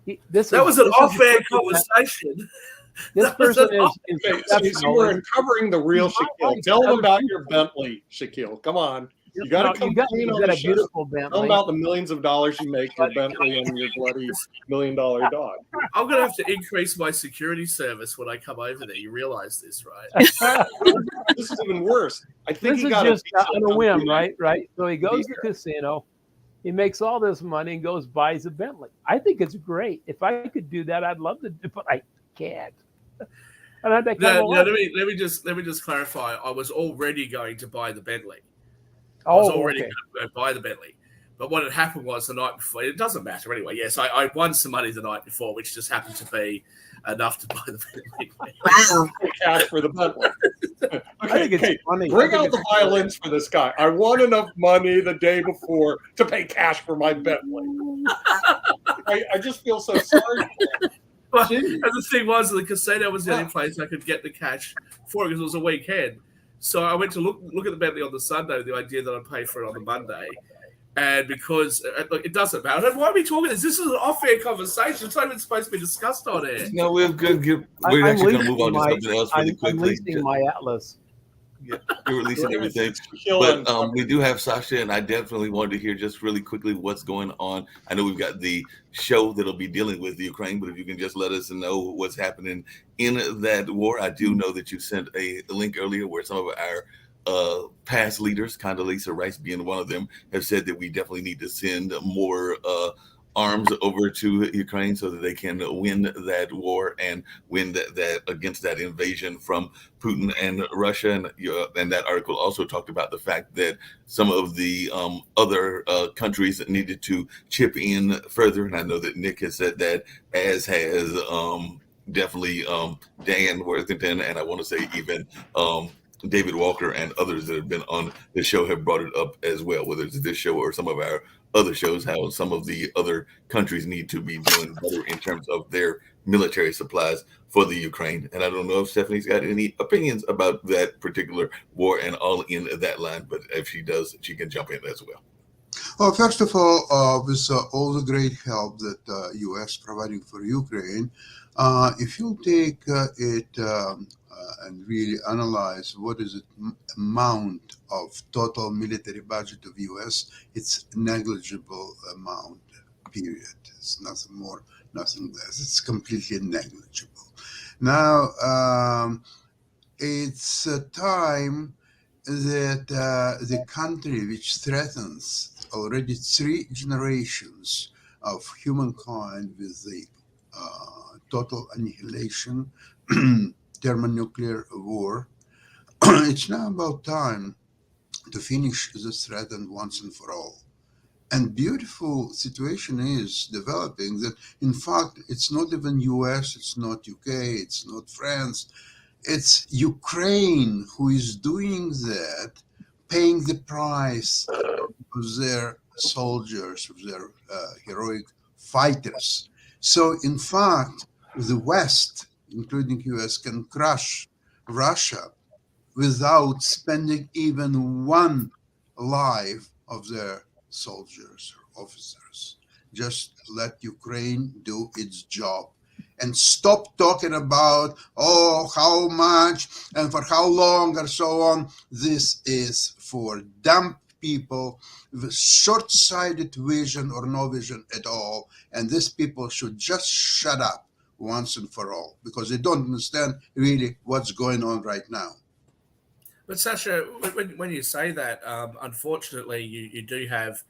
That was an off-air conversation. This That was person an is Okay, so exceptional. we're uncovering the real He's not Shaquille. like Tell them other about people. your Bentley, Shaquille. Come on. You got to come you got clean on a the show. beautiful Tell them Bentley. about the millions of dollars you make your Bentley and your bloody $1 million dog. I'm going to have to increase my security service when I come over there. You realize this, right? This is even worse. I think This he is got just a visa on to a whim, come right? So he goes to here. the casino, he makes all this money and goes buys a Bentley. I think it's great. If I could do that, I'd love to, but I can't. And I think No, let me just clarify. I was already going to buy the Bentley. I was already okay. going to buy the Bentley. But what had happened was the night before, it doesn't matter anyway. Yes, I won some money the night before, which just happened to be enough to buy the Bentley. Wow. cash for the Bentley. Okay, think it's funny. bring I think out the it's violins for this guy. I want enough money the day before to pay cash for my Bentley. I just feel so sorry. Well, Gee. and the thing was, the casino was the only place I could get the cash for it because it was a weekend. So I went to look at the Bentley on the Sunday, the idea that I'd pay for it on the Monday. And because look, it doesn't matter. Why are we talking this? This is an off-air conversation. It's not even supposed to be discussed on air. No, we're good. We're I'm actually going to move on to leasing something else really I'm quickly. leasing my Atlas. Yeah, you're releasing everything. Killing. But we do have Sasha, and I definitely wanted to hear just really quickly what's going on. I know we've got the show that'll be dealing with the Ukraine, but if you can just let us know what's happening in that war. I do know that you sent a link earlier where some of our past leaders, Condoleezza Rice being one of them, have said that we definitely need to send more arms over to Ukraine so that they can win that war and win that against that invasion from Putin and Russia. And that article also talked about the fact that some of the other countries that needed to chip in further. And I know that Nick has said that, as has definitely Dan Worthington, and I want to say even David Walker and others that have been on the show have brought it up as well, whether it's this show or some of our other shows, how some of the other countries need to be doing better in terms of their military supplies for the Ukraine. And I don't know if Stephanie's got any opinions about that particular war and all in that line, but if she does, she can jump in as well. Well, first of all, with all the great help that U.S. providing for Ukraine, if you take it and really analyze what is the amount of total military budget of U.S., it's negligible amount, period. It's nothing more, nothing less. It's completely negligible. Now, it's a time that the country which threatens already 3 generations of humankind with the total annihilation, thermonuclear war, it's now about time to finish this threat and once and for all. And beautiful situation is developing that, in fact, it's not even US, it's not UK, it's not France, it's Ukraine who is doing that, paying the price of their soldiers, of their heroic fighters. So, in fact, the West, including US, can crush Russia without spending even one life of their soldiers or officers. Just let Ukraine do its job and stop talking about, oh, how much and for how long or so on. This is for dumb people with short-sighted vision or no vision at all. And these people should just shut up once and for all, because they don't understand really what's going on right now. But Sasha, when you say that, unfortunately, you do have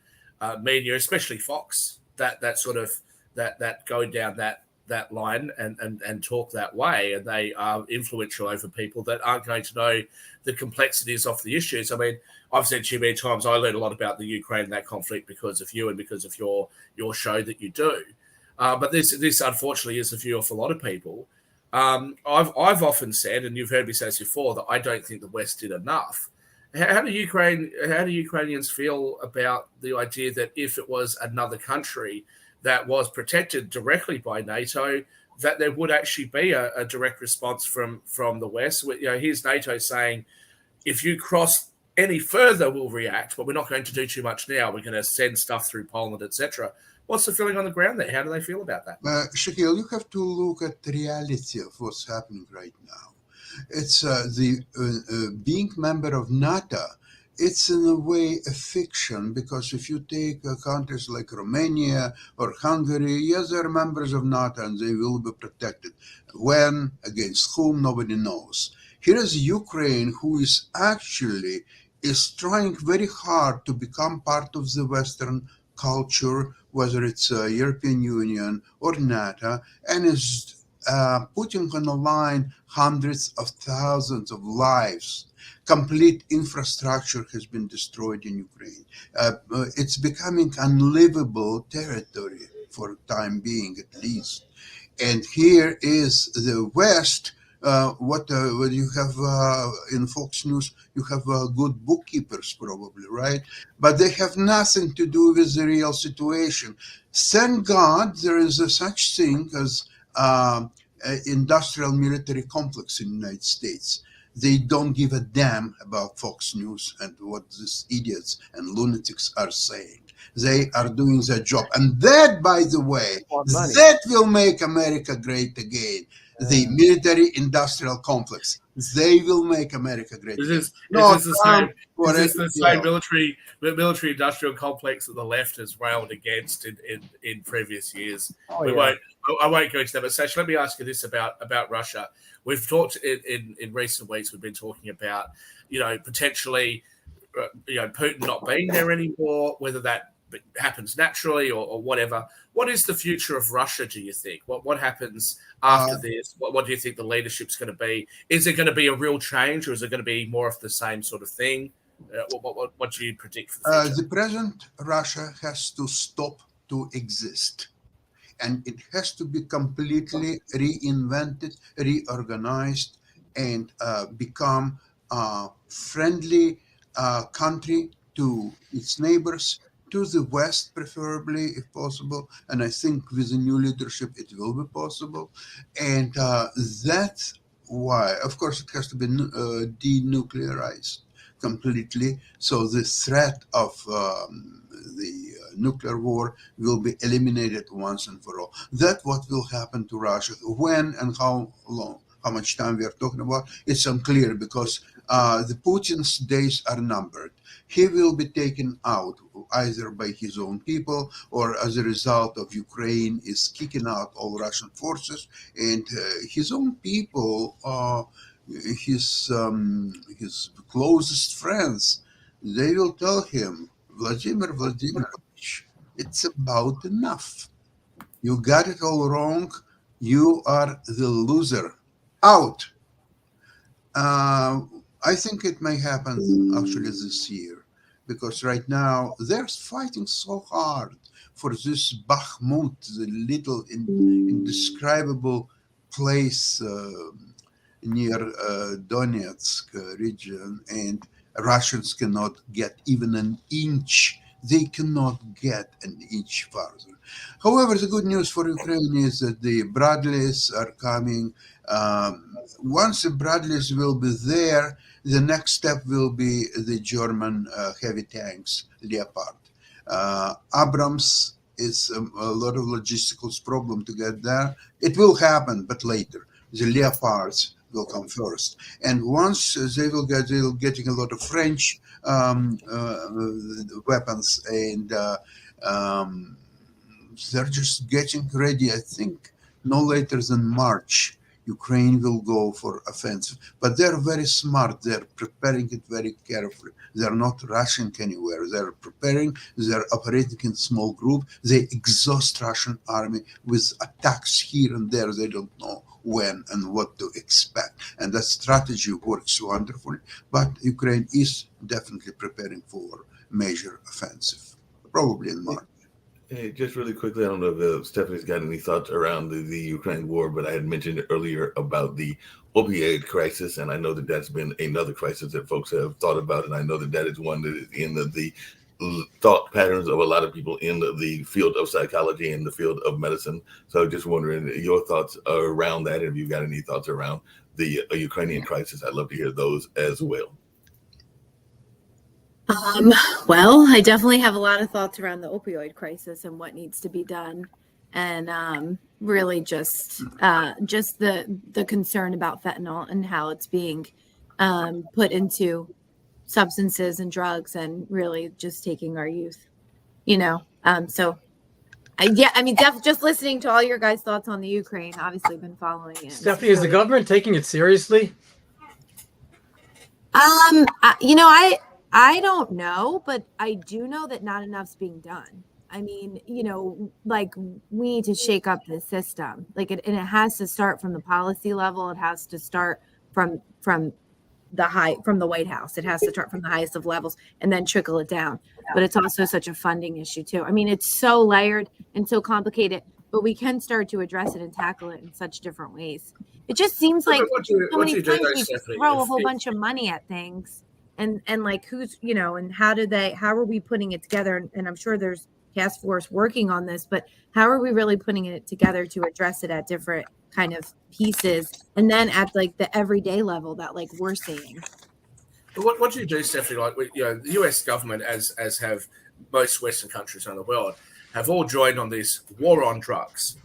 media, especially Fox, that sort of that go down that line and talk that way, and they are influential over people that aren't going to know the complexities of the issues. I mean, I've said to you many times, I learned a lot about the Ukraine and that conflict because of you and because of your show that you do. But this unfortunately is the view of a lot of people. I've often said, and you've heard me say this before, that I don't think the West did enough. How do Ukrainians feel about the idea that if it was another country that was protected directly by NATO, that there would actually be a direct response from the West? Here's NATO saying, if you cross any further, we'll react, but we're not going to do too much now. We're going to send stuff through Poland, etc. What's the feeling on the ground there? How do they feel about that? Shaquille, you have to look at the reality of what's happening right now. It's being member of NATO. It's in a way a fiction, because if you take countries like Romania or Hungary, yes, they're members of NATO and they will be protected. When, against whom, nobody knows. Here is Ukraine, who is trying very hard to become part of the Western culture, whether it's European Union or NATO, and is putting on the line hundreds of thousands of lives. Complete infrastructure has been destroyed in Ukraine. It's becoming unlivable territory for the time being, at least. And here is the West When you have in Fox News, you have good bookkeepers probably, right? But they have nothing to do with the real situation. Thank God there is a such thing as industrial military complex in the United States. They don't give a damn about Fox News and what these idiots and lunatics are saying. They are doing their job. And that, by the way, Want money. that will make America great again. The military industrial complex. They will make America great again. Is this the same Yeah. military industrial complex that the left has railed against in previous years? Oh, yeah. I won't go into that, but Sash, let me ask you this about Russia. We've talked in recent weeks. We've been talking about potentially Putin not being there anymore, whether that happens naturally or whatever. What is the future of Russia, do you think? What happens after this? What do you think the leadership's going to be? Is it going to be a real change, or is it going to be more of the same sort of thing? What do you predict for the future? The present Russia has to stop to exist. And it has to be completely reinvented, reorganized, and become a friendly country to its neighbors, to the West, preferably, if possible. And I think with the new leadership, it will be possible. And that's why, of course, it has to be denuclearized completely. So the threat of the nuclear war will be eliminated once and for all. That's what will happen to Russia. When and how long, how much time we are talking about, it's unclear, because the Putin's days are numbered. He will be taken out either by his own people, or as a result of Ukraine is kicking out all Russian forces, and his own people, his closest friends, they will tell him, Vladimir Vladimirovich, it's about enough. You got it all wrong. You are the loser. Out. I think it may happen actually this year, because right now they're fighting so hard for this Bakhmut, the little indescribable place near Donetsk region, and Russians cannot get even an inch. They cannot get an inch farther. However, the good news for Ukraine is that the Bradleys are coming. Once the Bradleys will be there, the next step will be the German heavy tanks, Leopard. Abrams is a lot of logistical problem to get there. It will happen, but later. The Leopards will come first. And once they're getting a lot of French weapons, and they're just getting ready. I think no later than March, Ukraine will go for offensive. But they're very smart. They're preparing it very carefully. They're not rushing anywhere. They're preparing. They're operating in small group. They exhaust Russian army with attacks here and there. They don't know when and what to expect. And that strategy works wonderfully. But Ukraine is definitely preparing for major offensive, probably in March. Hey, just really quickly, I don't know if Stephanie's got any thoughts around the Ukraine war, but I had mentioned earlier about the opioid crisis, and I know that that's been another crisis that folks have thought about, and I know that that is one that is in the thought patterns of a lot of people in the field of psychology and the field of medicine. So just wondering your thoughts around that. If you've got any thoughts around the Ukrainian crisis, I'd love to hear those as well. Well, I definitely have a lot of thoughts around the opioid crisis and what needs to be done, and really just the concern about fentanyl and how it's being put into substances and drugs, and really just taking our youth, So, just listening to all your guys' thoughts on the Ukraine. Obviously, been following it. Stephanie, is the government taking it seriously? I don't know, but I do know that not enough's being done. I mean, we need to shake up the system. And it has to start from the policy level. It has to start from the White House. It has to start from the highest of levels and then trickle it down. But it's also such a funding issue too. I mean, it's so layered and so complicated. but we can start to address it and tackle it in such different ways. It just seems like What do so many you do, times though, we just Stephanie, throw a if- whole if- bunch of money at things, and like who's, you know, and how are we putting it together? And I'm sure there's task force working on this, but how are we really putting it together to address it at different kind of pieces, and then at like the everyday level that like we're seeing? What do you do, Stephanie? Like, you know, the US government, as have most Western countries around the world, have all joined on this war on drugs.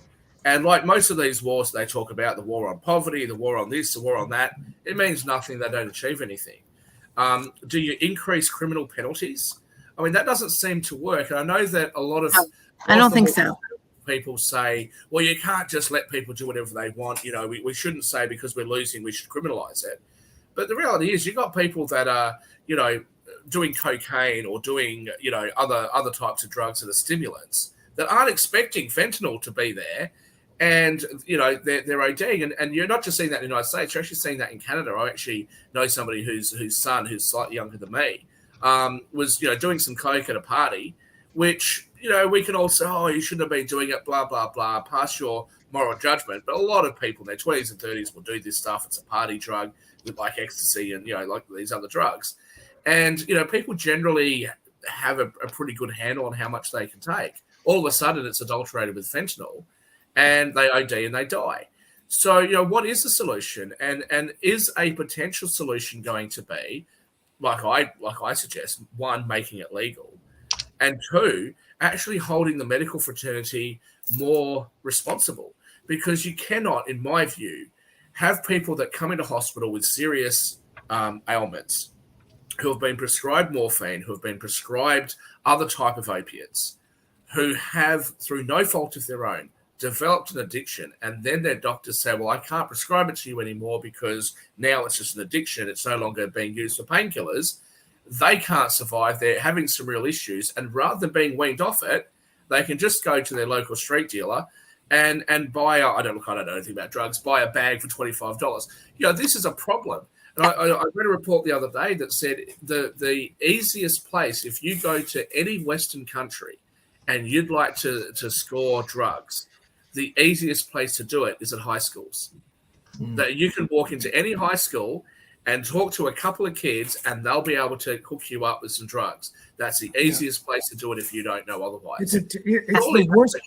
And like most of these wars they talk about, the war on poverty, the war on this, the war on that, it means nothing. They don't achieve anything. Do you increase criminal penalties? I mean, that doesn't seem to work. And I know that a lot of I don't think so. people say, well, you can't just let people do whatever they want. You know, we shouldn't say because we're losing, we should criminalize it. But the reality is you've got people that are, you know, doing cocaine or doing, you know, other types of drugs that are stimulants that aren't expecting fentanyl to be there. And, you know, they're ODing. And you're not just seeing that in the United States, you're actually seeing that in Canada. I actually know somebody whose son, who's slightly younger than me, was, you know, doing some coke at a party, which, you know, we can all say, oh, you shouldn't have been doing it, blah, blah, blah, pass your moral judgment. But a lot of people in their 20s and 30s will do this stuff. It's a party drug with like ecstasy and, you know, like these other drugs. And, you know, people generally have a pretty good handle on how much they can take. All of a sudden, it's adulterated with fentanyl, and they OD and they die. So, you know, what is the solution? And is a potential solution going to be, like I suggest, one, making it legal, and two, actually holding the medical fraternity more responsible? Because you cannot, in my view, have people that come into hospital with serious ailments, who have been prescribed morphine, who have been prescribed other type of opiates, who have, through no fault of their own, developed an addiction, and then their doctors say, well, I can't prescribe it to you anymore because now it's just an addiction. It's no longer being used for painkillers. They can't survive. They're having some real issues. And rather than being weaned off it, they can just go to their local street dealer and buy I don't know anything about drugs, buy a bag for $25. You know, this is a problem. And I read a report the other day that said the easiest place, if you go to any Western country and you'd like to score drugs, the easiest place to do it is at high schools. That you can walk into any high school and talk to a couple of kids and they'll be able to hook you up with some drugs. That's the easiest place to do it if you don't know otherwise. It's the worst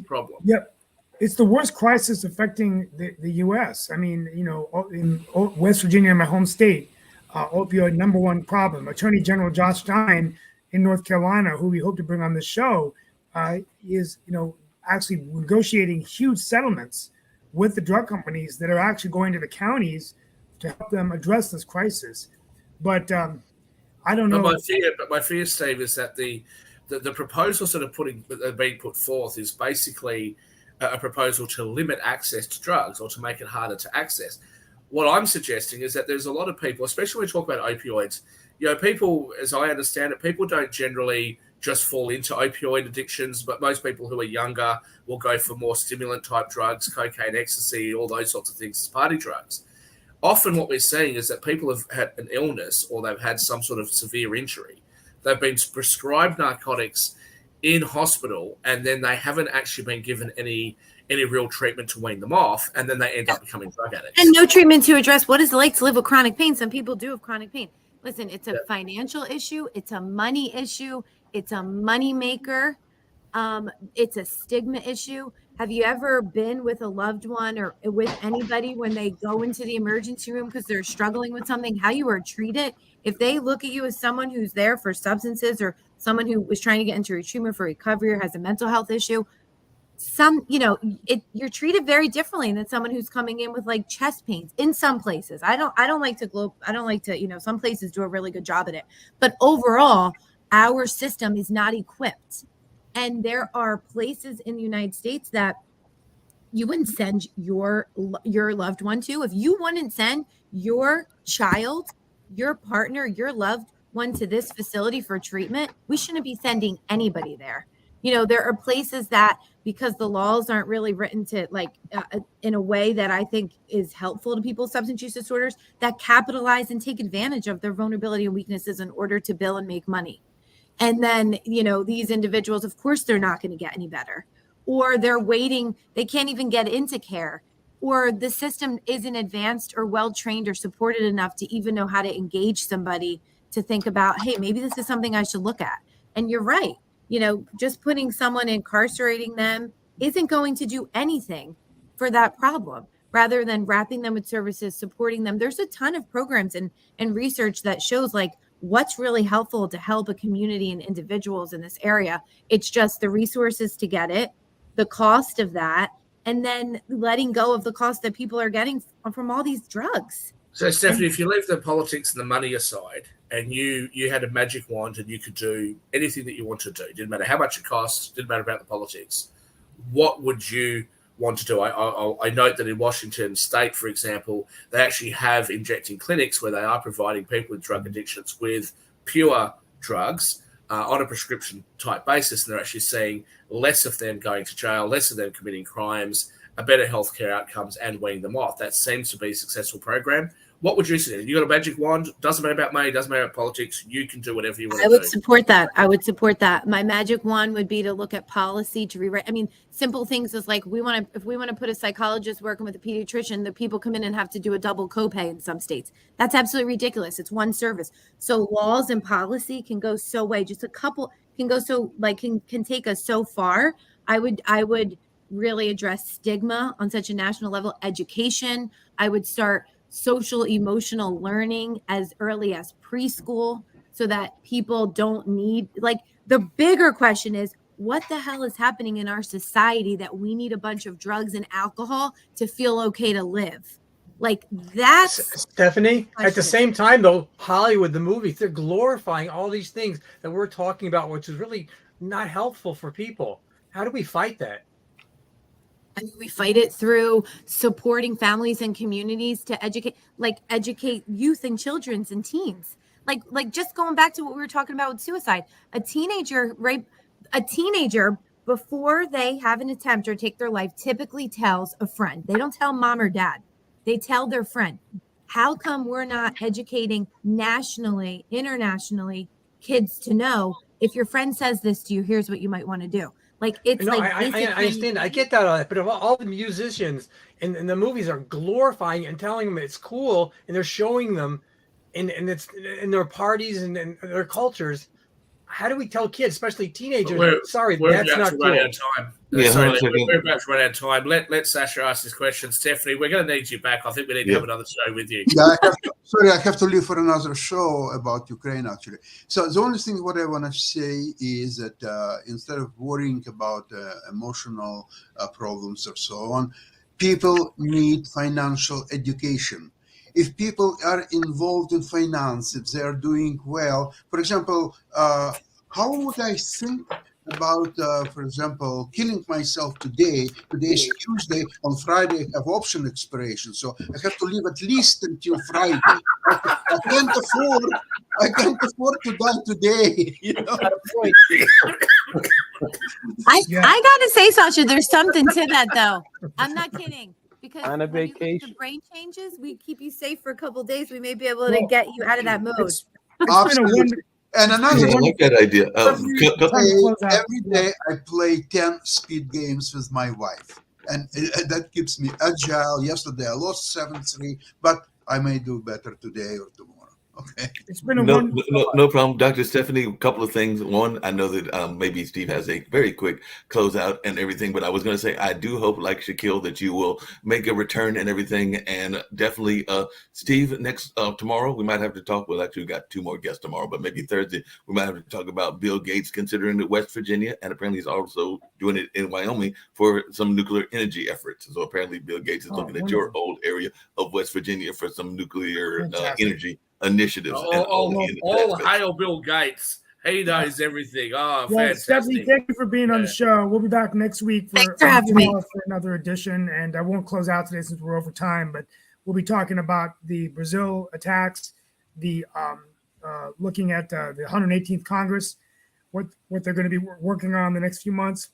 problem. Yep. It's the worst crisis affecting the U.S. I mean, you know, in West Virginia, my home state, opioid number one problem. Attorney General Josh Stein in North Carolina, who we hope to bring on the show, is, you know, actually negotiating huge settlements with the drug companies that are actually going to the counties to help them address this crisis. But I don't know. But my fear, Steve, is that the proposals that are being put forth is basically a proposal to limit access to drugs or to make it harder to access. What I'm suggesting is that there's a lot of people, especially when we talk about opioids, you know, people, as I understand it, people don't generally just fall into opioid addictions, but most people who are younger will go for more stimulant type drugs, cocaine, ecstasy, all those sorts of things as party drugs. Often what we're seeing is that people have had an illness or they've had some sort of severe injury. They've been prescribed narcotics in hospital, and then they haven't actually been given any real treatment to wean them off, and then they end up becoming drug addicts. And no treatment to address what it's like to live with chronic pain. Some people do have chronic pain. Listen, it's a financial issue. It's a money issue. It's a money maker. It's a stigma issue. Have you ever been with a loved one or with anybody when they go into the emergency room because they're struggling with something, how you are treated? If they look at you as someone who's there for substances or someone who was trying to get into treatment for recovery or has a mental health issue, you're treated very differently than someone who's coming in with like chest pains in some places. I don't like to, some places do a really good job at it, but overall, our system is not equipped. And there are places in the United States that you wouldn't send your loved one to. If you wouldn't send your child, your partner, your loved one to this facility for treatment, we shouldn't be sending anybody there. You know, there are places that, because the laws aren't really written to in a way that I think is helpful to people with substance use disorders, that capitalize and take advantage of their vulnerability and weaknesses in order to bill and make money. And then, you know, these individuals, of course, they're not going to get any better. or they're waiting, they can't even get into care, or the system isn't advanced or well trained or supported enough to even know how to engage somebody to think about, hey, maybe this is something I should look at. And you're right. Just putting someone, incarcerating them isn't going to do anything for that problem. Rather than wrapping them with services, supporting them, there's a ton of programs and research that shows like what's really helpful to help a community and individuals in this area. It's just the resources to get it, the cost of that, and then letting go of the cost that people are getting from all these drugs. So, Stephanie, if you leave the politics and the money aside, and you had a magic wand and you could do anything that you want to do, didn't matter how much it costs, didn't matter about the politics, what would you want to do? I note that in Washington State, for example, they actually have injecting clinics where they are providing people with drug addictions with pure drugs on a prescription type basis, and they're actually seeing less of them going to jail, less of them committing crimes, a better healthcare outcomes, and weaning them off. That seems to be a successful program. What would you say? You got a magic wand? Doesn't matter about money. Doesn't matter about politics. You can do whatever you want to do. I would support that. My magic wand would be to look at policy to rewrite. I mean, simple things is like if we want to put a psychologist working with a pediatrician, the people come in and have to do a double copay in some states. That's absolutely ridiculous. It's one service. So laws and policy can go so way. Just a couple can go so can take us so far. I would really address stigma on such a national level. Education. I would start social emotional learning as early as preschool so that people don't need, the bigger question is, what the hell is happening in our society that we need a bunch of drugs and alcohol to feel okay to live? That's Stephanie. At the same time, though, Hollywood, the movies, they're glorifying all these things that we're talking about, which is really not helpful for people. How do we fight that? We fight it through supporting families and communities to educate youth and children and teens. Like just going back to what we were talking about with suicide, a teenager before they have an attempt or take their life typically tells a friend. They don't tell mom or dad. They tell their friend. How come we're not educating nationally, internationally, kids to know if your friend says this to you, here's what you might want to do? I understand. I get that, but all the musicians in the movies are glorifying and telling them it's cool, and they're showing them in their parties and their cultures. How do we tell kids, especially teenagers? We're that's not cool. Run out of time. Yeah, we're about to run out of time. Let Sasha ask this question. Stephanie, we're going to need you back. I think we need to have another show with you. Yeah, I have to leave for another show about Ukraine, actually. So the only thing what I want to say is that instead of worrying about emotional problems or so on, people need financial education. If people are involved in finance, if they are doing well, for example, how would I think about, for example, killing myself today? Today's Tuesday. On Friday, I have option expiration, so I have to leave at least until Friday. I can't afford to die today. I gotta say, Sasha, there's something to that, though. I'm not kidding. Because on a vacation, the brain changes, we keep you safe for a couple of days. We may be able to get you out of that mode. Absolutely. And another I like that idea. Every day I play 10 speed games with my wife, and that keeps me agile. Yesterday I lost 7-3, but I may do better today or tomorrow. Okay. It's been no problem. Dr. Stephanie, a couple of things. One, I know that maybe Steve has a very quick closeout and everything, but I was going to say, I do hope, like Shaquille, that you will make a return and everything. And definitely, Steve, tomorrow, we might have to talk. Well, actually, we got 2 more guests tomorrow, but maybe Thursday, we might have to talk about Bill Gates considering it West Virginia. And apparently he's also doing it in Wyoming for some nuclear energy efforts. So apparently Bill Gates is looking at your old area of West Virginia for some nuclear energy initiatives. All hail Bill Gates. He knows everything. Oh, fantastic. Stephanie, thank you for being on the show. We'll be back next week for another edition. And I won't close out today since we're over time, but we'll be talking about the Brazil attacks, the looking at the 118th Congress, what they're going to be working on the next few months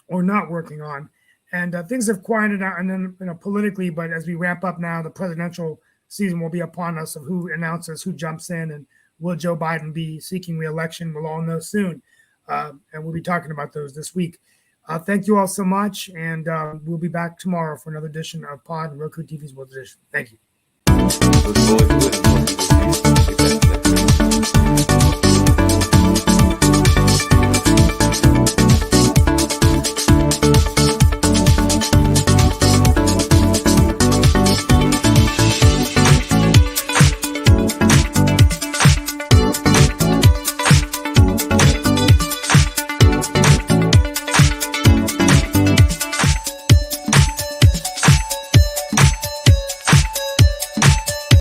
or not working on. And things have quieted out, and then politically, but as we ramp up now, the presidential season will be upon us of who announces, who jumps in, and will Joe Biden be seeking re-election? We'll all know soon. And we'll be talking about those this week. Thank you all so much, and we'll be back tomorrow for another edition of Pod and Roku TV's World Edition. Thank you. Look forward to it.